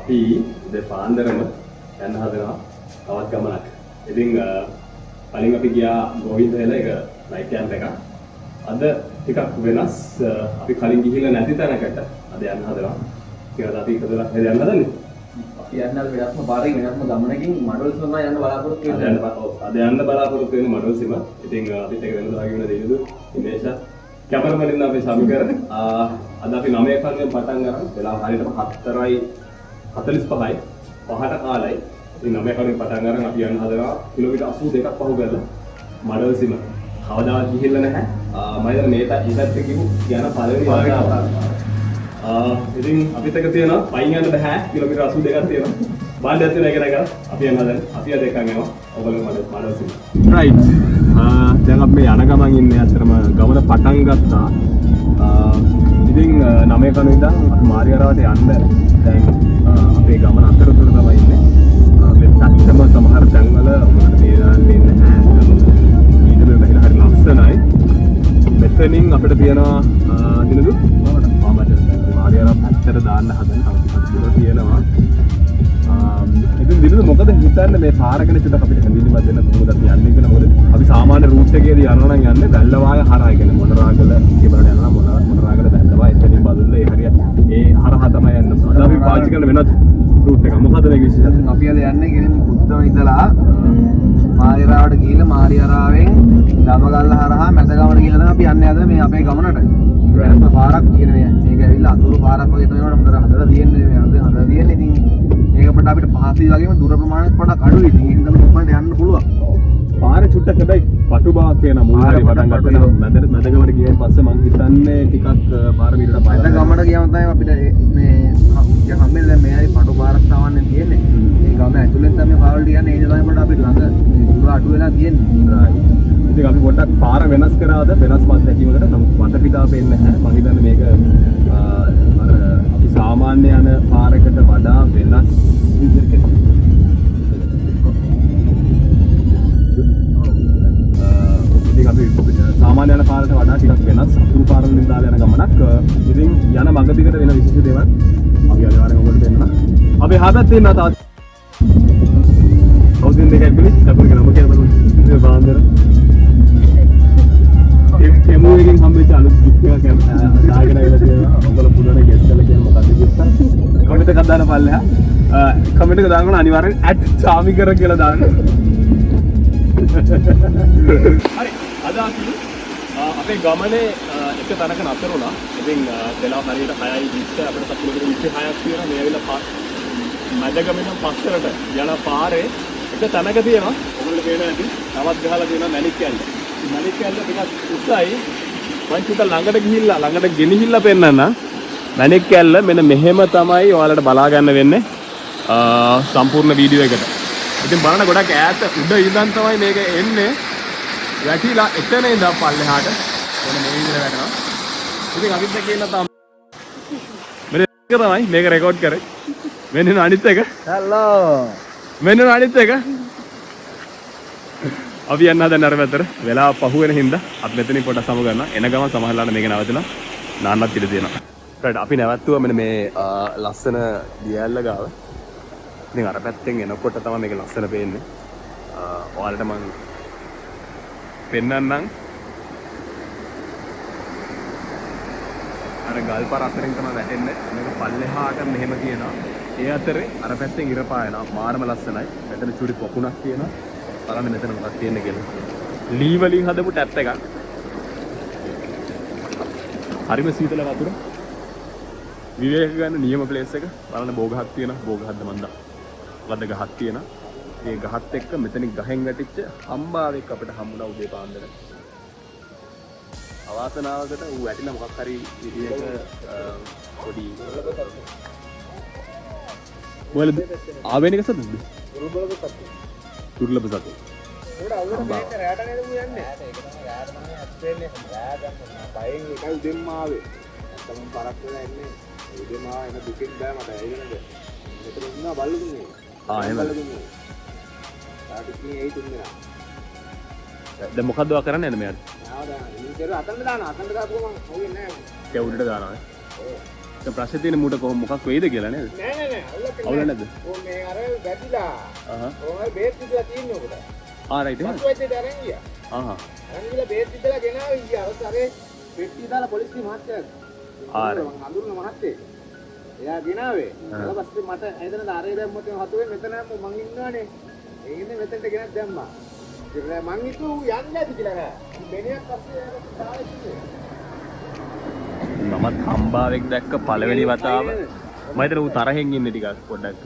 අපි දෙපාන්දරම යන්න හදනවා තවත් ගමනක්. ඉතින් කලින් අපි ගියා ගෝවින්ද වෙල එක නයිට් කැම්ප් එකක්. අද ටිකක් වෙනස්. අපි කලින් ගිහිල්ලා නැති තැනකට අද යන්න හදනවා. ඒකට අපි එකදලා හෙද යන්න හදන්නේ. අපි යන්න වෙනස්ම පාරකින් වෙනස්ම ගමනකින් මඩොල්ස් වුණා යන්න බලාපොරොත්තු වෙනවා. අද යන්න බලාපොරොත්තු වෙන මඩොල්ස්ම. ඉතින් අපිත් එක වෙනදා වගේ වෙන දෙයලු ඉමේෂා කැමරාමැන් අපේ සමිකර අද අපි 9 කන්වෙන් පටන් ගන්න වෙලාව හරියටම 4:45යි 5ට කාලයි. ඉතින් 9 කන්වෙන් පටන් ගන්න අපි යන්න හදනවා කිලෝමීටර් 82ක් පහු කරලා මඩල්සිම. කවදාවත් ගිහිල්ලා නැහැ. මම දැන් මේක ඉස්සත් කිව්ව යන පළවෙනි වාරාව. ඉතින් අපිත් එක තියෙනවා පයින් යන්න බෑ කිලෝමීටර් 82ක් තියෙනවා. බාණ්ඩයක් තියෙන එක නැගලා අපි යන්න හදන්නේ. අපි අද එකන් යනවා. ඔයගොල්ලෝ මඩල්සිම. රයිට්. දැන් අපි යන ගමන් ඉන්නේ අතරම ගමන පටන් ගත්තා. ඉතින් 9 කන ඉඳන් අපි මාරියාරාවට යන්න දැන් අපේ ගමන අතරතුර තමයි ඉන්නේ. මේ පැත්තම සමහර තැන්වල ඔබට තේරෙන්නේ නැහැ. ඊට මේ බහිලා හරි ලස්සනයි. මෙතනින් අපිට තියෙනවා දිනදු මාරියාරා පැත්තට දාන්න හදන තව තියෙනවා. ඉතින් දිනදු මොකද හිතන්නේ මේ පාර ගැන චුට්ටක් අපිට හැඳින්වීමක් දෙන්න කොහොමද අපි යන්නේ කියලා. මොකද අපි සාමාන්‍ය රූට් එකේදී යනවා නම් යන්නේ බැල්ලවාය හරහා කියන්නේ මොනරාගල කියබරට යනවා මොනරාගල බැල්ලවාය එතනින් බදුල්ල ඒ හරිය ඒ හරහා තමයි යන්නේ. අද අපි පාවිච්චි කරන වෙනත් රූට් එකක්. මොකද මේක විශේෂත්වය? අපි අද යන්නේ ගෙලින් බුද්ධම ඉඳලා මාරියාරාවට ගිහිල්ලා මාරියාරාවෙන් ළමගල්ල හරහා මැදගමන ගිහිල්ලා තමයි අපි යන්නේ අද මේ අපේ ගමනට. වෙනස්ම පාරක් කියන මේක ඇවිල්ලා අතුරු පාරක් වගේ තමයි උඩ හදලා තියෙන්නේ මේ හදලා තියෙන්නේ. ඉතින් මේක අපිට පහසුයි වගේම දුර ප්‍රමාණයක් පොඩක් අඩුයි. ඉතින් ඒක තමයි උඩට යන්න පුළුවන්. පාරේ චුට්ටක් හැබැයි පටු බවක් වෙන මුහුණේ පටන් ගන්නවා. මැදගමට ගියන් පස්සේ මං හිතන්නේ ටිකක් පාර මීටර පහළ මැදගමට ගියාම තමයි අපිට මේ හම්බෙන්නේ දැන් මේ හරි පටු පාරක් සාමාන්‍යයෙන් තියෙන්නේ. මේ ගම ඇතුලෙන් තමයි පාර වලට යන්නේ. ඒ තමයි අපිට අපිට ළඟ දුර අඩු වෙලා තියෙන්නේ. ඉතින් අපි පොඩ්ඩක් පාර වෙනස් කරාද වෙනස්ම අත්දැකීමකට වටපිටාව පේන්නේ නැහැ. මම හිතන්නේ මේක අර අපි සාමාන්‍ය යන පාරකට වඩා වෙනස් විදිහකට ඉතින් අපි සාමාන්‍ය යන පාරට වඩා ටිකක් වෙනස් අතුරු පාර වලින් දාලා යන ගමනක්. ඉතින් යන මඟ දිගට වෙන විශේෂ දේවල් අපි අනිවාර්යෙන් ඔයගොල්ලෝ දෙන්නා. අපි හදත් දෙන්නා තාත්. කවුදින් දෙකක් බිලි කපුරේ නම කියලා බලමු. බාන්දර. එමු එකෙන් හම්බෙච්ච අලුත් ගිෆ්ට් එකක් දාගෙන ආවිලා තියෙනවා. ඔයගොල්ලෝ පුළුවන් ගෙස් කරලා කියන්න මොකක්ද ගිෆ්ට් එක. කමෙන්ට් එකක් දාන්න පල්ලෙහා. කමෙන්ට් එක දාන්න අනිවාර්යෙන් @චාමිකර කියලා දාන්න. හරි අද අපි අපේ ගමනේ එක තැනක නතර වුණා. ඉතින් වෙලාව හරියට 6:20 අපිට කිලෝමීටර් 26ක් තියෙනවා. මේ ඇවිල්ලා මැදගමෙන් පස්සට යන පාරේ එක තැනක තියෙනවා. ඔයගොල්ලෝ පේනවා ඇති. තවත් ගහලා තියෙනවා මැණික් කැල්ල. මැණික් කැල්ල ටිකක් උසයි. මං චුට්ට ළඟට ගිහිල්ලා ළඟට ගෙනහිල්ලා පෙන්නන්න. මැණික් කැල්ල මෙන්න මෙහෙම තමයි ඔයාලට බලා ගන්න වෙන්නේ. සම්පූර්ණ වීඩියෝ එකට. ඉතින් බලන්න ගොඩක් ඈත උඩ ඉඳන් තමයි මේක එන්නේ. වැටිලා එතන ඉඳන් පල්ලෙහාට එන මේ විදිහට වැටෙනවා. ඉතින් අපිත් කියලා තමයි මේක රෙකෝඩ් කරේ. මෙන්න අනිත් එක. හලෝ. මෙන්න අනිත් එක. අපි යන්න හදන අර පැත්තට වෙලාව පහු වෙන හින්දා අපි මෙතනින් පොඩක් සමු ගන්නවා. එන ගමන් සමහරලාට මේක නැවතලා නාන්නත් ඉඩ තියෙනවා. රයිට් අපි නැවතුවා මෙන්න මේ ලස්සන දියැල්ල ගාව. ඉතින් අර පැත්තෙන් එනකොට තමයි මේක ලස්සන පේන්නේ. ඔයාලට මම පෙන්නන්නම්. අර ගල්පාර අතරින් තමයි වැටෙන්නේ. මේක පල්ලෙහාට මෙහෙම තියෙනවා. ඒ අතරේ අර පැත්තෙන් ඉර පායනවා. මාරම ලස්සනයි. මෙතන චුටි පොකුණක් තියෙනවා. බලන්න මෙතන මොකක්ද තියෙන්නේ කියලා. ලී වලින් හදපු ටැප් එකක්. හරිම සීතල වතුර. විවේක ගන්න නියම ප්ලේස් එක. බලන්න බෝගහක් තියෙනවා. බෝගහක්ද මන්දා. වද ගහක් තියෙනවා. ඒ ගහත් එක්ක මෙතනින් ගහෙන් වැටිච්ච හම්බාවෙක් අපිට හම්බුණා උදේ පාන්දර. අවාසනාවකට ඌ වැටිලා මොකක් හරි විදියක පොඩි මොකද ආවෙනික සතුද? දුර්ලභ සතු. ඒකට අවුරුදු මේක රැට නේද මු යන්නේ? ඒක තමයි රැට තමයි ඇස්තෙන්නේ. රැට ගන්න බයෙන් එකයි උදෙන්ම ආවේ. නැත්තම් පරක් වෙලා එන්නේ. උදෙන්ම ආව එන දුකෙන් බෑ මට. ඒ වෙනද? මෙතන ඉන්නවා බල්ලුදුන්නේ. එහෙම. තාටිකේ ඒ තුන්දෙනා. දැන් මොකද්ද වා කරන්නේ මෙයාට? ආව දාන්න. ඉතින් අතන්න දානවා. අතන්න දාපුවම හොයන්නේ නැහැ. ඒ උඩට දානවා. ඔව්. ප්‍රශ්නේ තියෙන මූට කොහොම මොකක් වෙයිද කියලා නේද? නෑ අවුල නැද්ද? ඕ මේ අර වැටිලා ඕමයි බේත් විදලා තියෙන්නේ ඔකට රයිට් එහෙනම්. පස්වෙද්දට අරන් ගියා අරන් ගිහලා බේත් විදලා ගෙනාවේ ගියා අවසරේ පෙට්ටි දාලා පොලිසිය මහත්තයාට මම හඳුනන මහත්තයෙක් එයා ගෙනාවේ ඊට පස්සේ මට එතන දාරේ දැම්මොත් හතුවේ මෙතන මං ඉන්නවනේ ඒ ඉන්නේ මෙතනට ගෙනත් දැම්මා ඉතින් මං හිතුව යන්නේ නැති කියලා නෑ මෙනියක් පස්සේ දාලා කිව්වේ මමත් හම්බාවෙක් දැක්ක පළවෙනි වතාව මම හිතන ඌ තරහෙන් ඉන්නේ ටිකක් පොඩ්ඩක්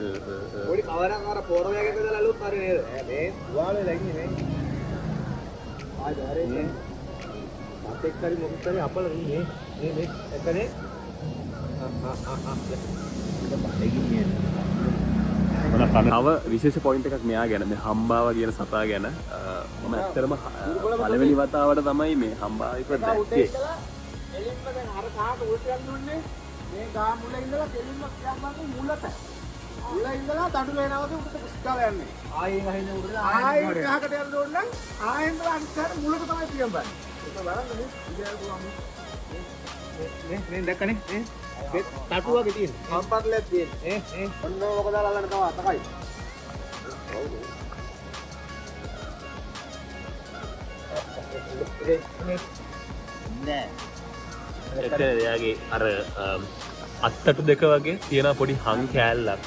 පොඩි කවරක් අර පොරවැයක බෙදලා අලුත් හරි නේද මේ දුවාලේ ලැගිනේ මේ ආයි දාරේ මේ මතෙක් හරි මොකක් හරි අපල මේ එකනේ තව විශේෂ පොයින්ට් එකක් මෙයා ගැන මේ හම්බාව කියන සතා ගැන මම ඇත්තටම පළවෙනි වතාවට තමයි මේ හම්බාව එක දැක්කේ. එලින්ම දැන් අර කාට උල්ට යන්න ඕනේ මේ ගා මුල ඉඳලා දෙලින්ම කියන්නන්නේ මුලට මුල ඉඳලා දඩු වෙනවද උඩට පුස්කල යන්නේ ආයෙත් අහින්න උඩට ආයෙත් ගහකට යන්න ඕන නම් ආයෙත් අනිත් මුලට තමයි පියඹන්නේ ඒක බලන්න මේ ඉතින් පුළුවන් මේ දැක්කනේ මේ තටු වගේ තියෙන සම්පත්ලයක් තියෙන ඔන්න මොකද අල්ලන්න තව අතකයි නෑ එතන එයාගේ අර අත්තටු දෙක වගේ තියෙන පොඩි හං කෑල්ලක්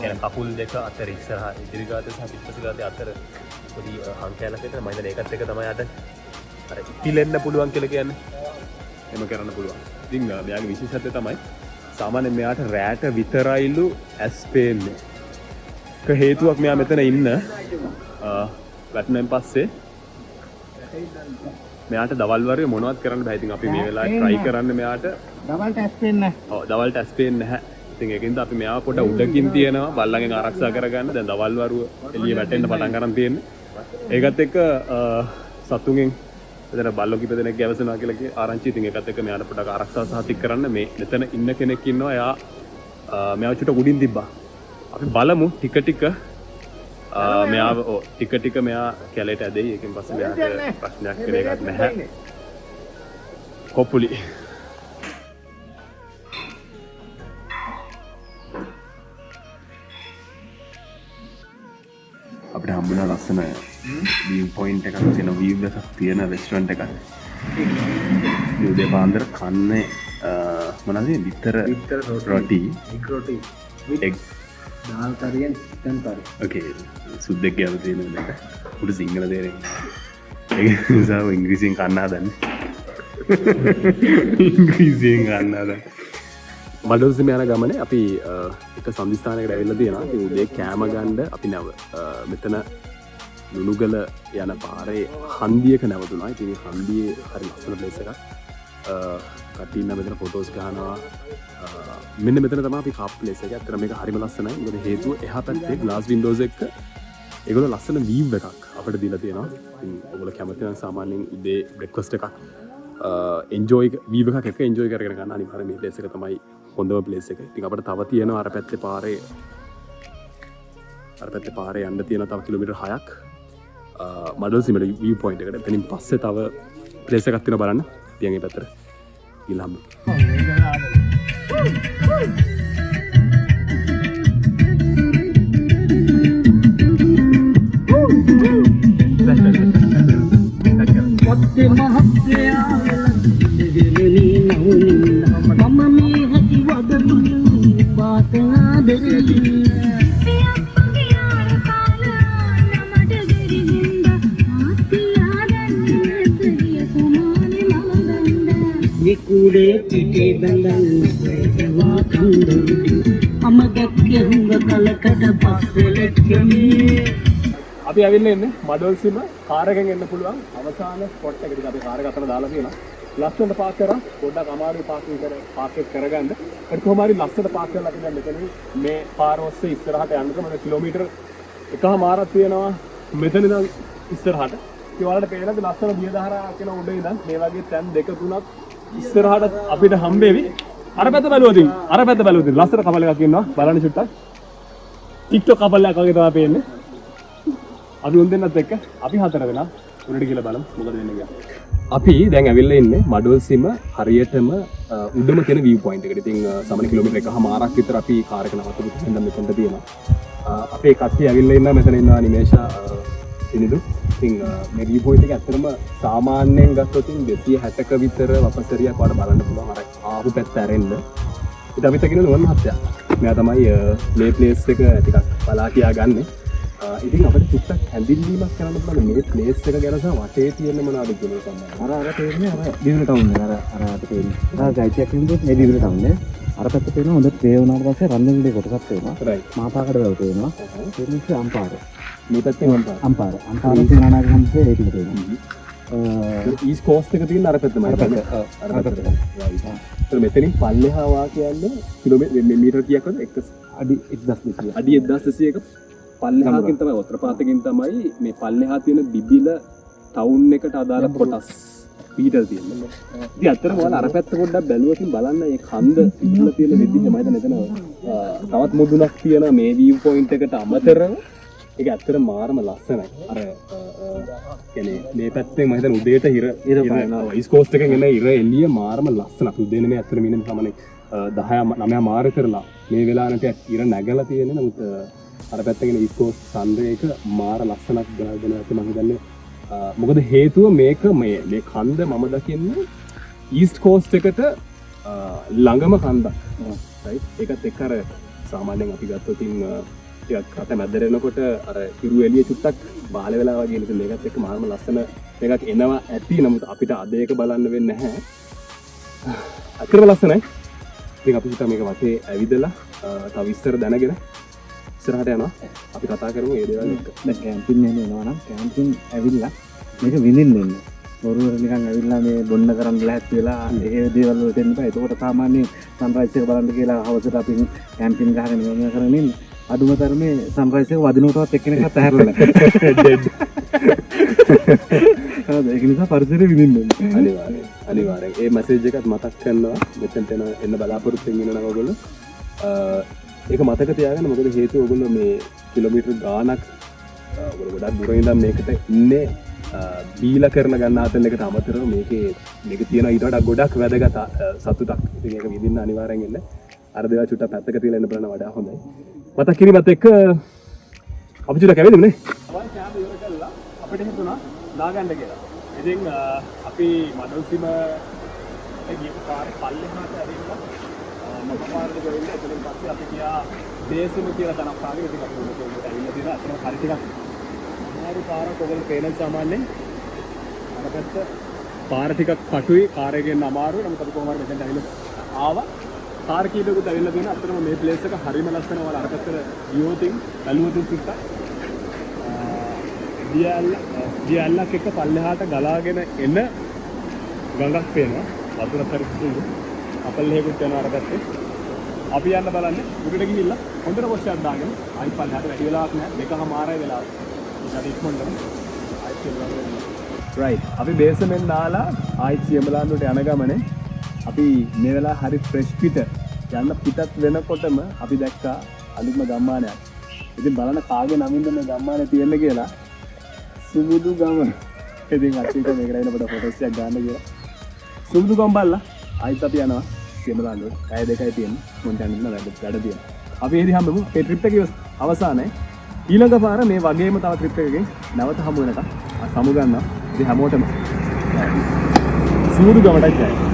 කියන කකුල් දෙක අතර ඉස්සරහා ඉදිරි ගාත සහ පිටපස ගාත අතර පොඩි හං කෑල්ලක් තියෙන මම හිතන්නේ ඒකත් එක තමයි අර ඉතිලෙන්න පුළුවන් කියලා කියන්නේ එම කරන්න පුළුවන්. ඉතින් මෙයාගේ විශේෂත්වය තමයි සාමාන්‍යයෙන් මෙයාට රැට විතරයිලු ඇස් පේන්නේ. ඒක හේතුවක් මෙයා මෙතන ඉන්න වැටුණෙන් පස්සේ මෙයාට දවල් වරුවේ මොනවත් කරන්න බෑ. ඉතින් අපි මේ වෙලාවේ try කරන්න මෙයාට දවල්ට ඇස් පේන්නේ නැහැ. ඔව් දවල්ට ඇස් පේන්නේ නැහැ. ඉතින් ඒකින්ද අපි මෙයාව පොඩ උඩකින් තියනවා බල්ලන්ගෙන් ආරක්ෂා කරගන්න. දැන් දවල් වරුව එළිය වැටෙන්න පටන් ගන්න තියෙන්නේ. ඒකත් එක්ක සතුන්ගෙන් එතන බල්ලෝ කිප දෙනෙක් ගැවසෙනවා කියලා ආරංචි. ඉතින් ඒකත් එක්ක මෙයාට පොඩක් ආරක්ෂා සහතික කරන්න මේ මෙතන ඉන්න කෙනෙක් ඉන්නවා. එයා මෙයාව චුට්ට උඩින් තිබ්බා. අපි බලමු ටික ටික මෙයාව ටික ටික මෙයා කැලේට ඇදෙයි. ඒකෙන් පස්සේ මෙයාට ප්‍රශ්නයක් වෙන එකක් නැහැ. කොපුලි අපිට හම්බුණා ලස්සන view point එකක් තියෙන view එකක් තියෙන restaurant එකක්. මේ උදේ පාන්දර කන්නේ මොනවද විතර රොටි egg දාල් කරියෙන් චිකන් කරි. okay සුද්දෙක් ගැව තියෙන එක. උඩ සිංහල තේරෙන්නේ. ඒක නිසා ඉංග්‍රීසියෙන් කන්න හදන්නේ. ඉංග්‍රීසියෙන් කන්න හදන්නේ. මඩල්සිම යන ගමනේ අපි එක සම්දිස්ථානයකට ඇවිල්ලා තියෙනවා. ඉතින් උදේ කෑම ගන්න අපි නැව මෙතන ලුණුගල යන පාරේ හන්දියක නැවතුණා. ඉතින් මේ හන්දියේ හරි ලස්සන ප්ලේස් එකක්. කට්ටිය ඉන්න මෙතන ෆොටෝස් ගන්නවා. මෙන්න මෙතන තමයි අපි කාප් ප්ලේස් එක. ඇත්තට මේක හරිම ලස්සනයි. මොකද හේතුව එහා පැත්තේ ග්ලාස් වින්ඩෝස් එක්ක ඒගොල්ලෝ ලස්සන වීව් එකක් අපිට දීලා තියෙනවා. ඉතින් ඔයගොල්ලෝ කැමති නම් සාමාන්‍යයෙන් උදේ බ්‍රෙක්ෆාස්ට් එකක් එන්ජොයි වීව් එකක් එක්ක එන්ජොයි කරගෙන ගන්න අනිවාර්යයෙන් මේ ප්ලේස් එක තමයි හොඳම ප්ලේස් එක. ඉතින් අපිට තව තියෙනවා අර පැත්තේ පාරේ යන්න තියෙන තව කිලෝමීටර් 6ක් මඩල්සිමට view point එකට. එතනින් පස්සේ තව ප්ලේස් එකක් තියෙනවා බලන්න. ඉතින් ඒ පැත්තට ගිහලා හම්බ. Wate mahapya develini naunina mama me hati wadalu baatna derili piyappiya kala namada gerihinda aatiya danne turiya sumane maladanda nikude pite bandan sewa kandu amagakke hunga kalakada passelekkame අපි ඇවිල්ලා ඉන්නේ මඩල්සිම කාර් එකෙන් එන්න පුළුවන් අවසාන ස්පොට් එකට. ඉතින් අපි කාර් එක අතර දාලා තියෙනවා. ලස්සනට පාක් කරා. පොඩ්ඩක් අමාරුයි පාක් කරගන්න. ඒක කොහොම හරි ලස්සනට පාක් කරලා අපි දැන් මෙතන මේ පාර ඔස්සේ ඉස්සරහට යන්න තමයි කිලෝමීටර් එකමාරක් තියෙනවා මෙතන ඉඳන් ඉස්සරහට. ඒ වලට පේනද ලස්සන දියදහරා කියන උඩ ඉඳන් මේ වගේ තැන් දෙක තුනක් ඉස්සරහට අපිට හම්බෙවි. අර පැත්ත බැලුවොත් ලස්සන කපල් එකක් ඉන්නවා. බලන්න චුට්ටක්. TikTok කපල් එකක් වගේ තමයි පේන්නේ. අපි උන් දෙන්නත් එක්ක අපි 4 දෙනා උඩට ගිහලා බලමු මොකද වෙන්නේ කියලා. අපි දැන් ඇවිල්ලා ඉන්නේ මඩුල්සිම හරියටම උඩම තියෙන view point එකට. ඉතින් සමහර කිලෝමීටර් එකමාරක් විතර අපි කාර් එක නවත්තපු තැන මෙතනට තියෙනවා. අපේ කට්ටිය ඇවිල්ලා ඉන්නවා මෙතන ඉන්නවා නිමේෂා ඉනිදු. ඉතින් මේ view point එක ඇත්තටම සාමාන්‍යයෙන් ගත්තොත් 260ක විතර වපසරියක් වඩ බලන්න පුළුවන් අර ආපු පැත්ත ඇරෙන්න. ඉතින් අපිත් කියන නුවන් මහත්තයා. මෙයා තමයි මේ ප්ලේස් එක ටිකක් බලා කියා ගන්නෙ. ඉතින් අපිට චුට්ටක් හැඳින්වීමක් කරන්න පුළුවන් මේ ප්ලේස් එක ගැන සහ වටේ තියෙන මොනවද කියන සම්බන්ධව. අර තේරෙන්නේ අර දිවින ටවුන් එක අර තේරෙන්නේ. අර ගයිඩ් එකක් කියනකොට මේ දිවින ටවුන් එක. අර පැත්ත පේනවා හොඳ තේ වුණාට පස්සේ රන්දවිලේ කොටසක් පේනවා. රයිට්. මාපාකඩ වැව පේනවා. ඒ නිසා අම්පාර. මේ පැත්තේ අම්පාර. අම්පාර ඉස්සරහට ගමන්සේ ඒක පේනවා. ඊස් කෝස්ට් එක තියෙන අර පැත්තමයි. අර පැත්ත. රයිට්. ඒතර මෙතනින් පල්ලෙහා වා කියන්නේ කිලෝමීටර් මීටර් කීයක්ද? අඩි 1200. අඩි 1200ක පල්ලෙහාකින් තමයි වත්‍රපාතකින් තමයි මේ පල්ලෙහා තියෙන බිබිල ටවුන් එකට අදාළ කොටස් පීටර් තියෙන්නේ. ඉතින් අත්‍තරම ඔයාලා අර පැත්ත පොඩ්ඩක් බැලුවකින් බලන්න මේ කන්ද පිටලා තියෙන විදිහ මම හිතන එතන තවත් මුදුනක් තියෙන මේ view point එකට අමතරව ඒක ඇත්තට මාරම ලස්සනයි. අර කියන්නේ මේ පැත්තෙන් මම හිතන උදේට ඉර ඊස් කෝස්ට් එකෙන් එන ඉර එළිය මාරම ලස්සනක්. උදේනේ මේ ඇත්තට මිනිහ සමනේ 10 9 මාර කරලා මේ වෙලාවට ඉර නැගලා තියෙන්නේ. නමුත් අර පැත්තගෙන ඊස් කෝස්ට් සන්රේ එක මාර ලස්සනක් ගහගෙන ඇති මම හිතන්නේ. මොකද හේතුව මේක මේ කන්ද මම දකින්නේ ඊස්ට් කෝස්ට් එකට ළඟම කන්දක්. රයිට්. ඒකත් එක්ක අර සාමාන්‍යයෙන් අපි ගත්තොත් ටිකක් රට මැදරෙනකොට අර හිරු එළිය චුට්ටක් බාල වෙලා වගේ නේද. මේකත් එක්ක මාරම ලස්සන මේකක් එනවා ඇති. නමුත් අපිට අද ඒක බලන්න වෙන්නේ නැහැ. අතරම ලස්සනයි. ඉතින් අපි හිතා මේක වටේ ඇවිදලා තව විස්තර දැනගෙන ඉස්සරහට යනවා. අපි කතා කරමු මේ දේවල් එක්ක. දැන් කැම්පින් එනවා නම් කැම්පින් ඇවිල්ලා මේක විඳින්න එන්න. බොරුවර නිකන් ඇවිල්ලා මේ බොන්න කරන් ලැහැත් වෙලා ඒ දේවල් වලට එන්න බෑ. ඒකට සාමාන්‍යයෙන් සන්රයිස් එක බලන්න කියලා හවසට අපි කැම්පින් ගහගෙන යනවා කරගෙන ඉන්න. අදුම තරමේ සන්රයිස් එක වදිනකොටවත් එක්කෙනෙක්වත් ඇහැරලා නැහැ. ඒක නිසා පරිසරය විඳින්න එන්න. අනිවාර්යෙන්. ඒ මැසේජ් එකත් මතක් කරනවා. මෙතෙන්ට එන්න බලාපොරොත්තු වෙන නම් ඔයගොල්ලෝ ඒක මතක තියාගන්න. මොකද හේතුව ඔයගොල්ලෝ මේ කිලෝමීටර් ගාණක් ඔයගොල්ලෝ ගොඩක් දුර ඉඳන් මේකට ඉන්නේ බීලා කරන ගන්නාතල් එකට අමතරව මේක තියෙන ඊට වඩා ගොඩක් වැදගත් සතුටක්. ඉතින් ඒක විඳින්න අනිවාර්යෙන් එන්න. අර දේවල් චුට්ටක් පැත්තක තියලා ඉන්න බලන වඩා හොඳයි. මතක් කිරීමත් එක්ක අපි චුට්ටක් ඇවිල්ලා නේ. අවල් කෑම ඉවර කළා අපිට හිතුණා දාගන්න කියලා. ඉතින් අපි මඩල්සිම ගිය කාර්ය පල්ලෙහාට ඇවිල්ලා මකපාරට ගිහින් එතනින් පස්සේ අපි ගියා දේශම කියලා තනක් කාගේ. ඉතින් අපි උඩට ඇවිල්ලා තියෙනවා. අතන හරි ටිකක් අමාරු පාරක් ඔයගොල්ලෝ පේන සාමාන්‍යයෙන් අර පැත්ත පාර ටිකක් කටුයි කාර් එකෙන් අමාරුයි. නමුත් අපි කොහොම හරි මෙතෙන්ට ඇවිල්ලා ආවා. කාර් කීපයකට ඇවිල්ලා තියෙනවා. අතරම මේ ප්ලේස් එක හරිම ලස්සන. ඔයාලා අර පැත්තට ගියොතින් බැලුවොතින් චුට්ටක් දියැලක් එක්ක පල්ලෙහාට ගලාගෙන එන ගඟක් පේනවා. වතුරත් හරි සුළු. අපල් හේකුත් යනවා අර පැත්තේ. අපි යන්න බලන්නේ උඩට ගිහිල්ලා හොඳට පොස්ට් දාගෙන ආයි පල්ලෙහාට වැඩි වෙලාවක් නැහැ. දෙකමාරයි වෙලාව. ඊට ඉක්මනටම ආයි සියඹලා රයිට්. අපි බේස්මෙන් දාලා ආයි සියඹලාන්ට යන ගමනේ අපි මේ වෙලාව හරි ෆ්‍රෙෂ් පිට යන්න පිටත් වෙනකොටම අපි දැක්කා අලුත්ම ගම්මානයක්. ඉතින් බලන්න කාගේ නමින්ද මේ ගම්මානේ තියෙන්නේ කියලා. සුමුදු ගම. ඉතින් අපිට මේකට එන පොඩ ෆොටෝස් එකක් ගන්න කියලා. සුමුදු ගම බලලා ආයිත් අපි යනවා සියඹලාන්ට. ඇය දෙකයි තියෙන්නේ. මොන්ට යන්න වැඩ තියෙනවා. අපි එහි හම්බෙමු. මේ ට්‍රිප් එකේ අවසානයේ ඊළඟ පාර මේ වගේම තව ට්‍රිප් එකකින් නැවත හමු වෙනකම් සමු ගන්නවා. ඉතින් හැමෝටම සුමුදු ගමටයි යන්නේ.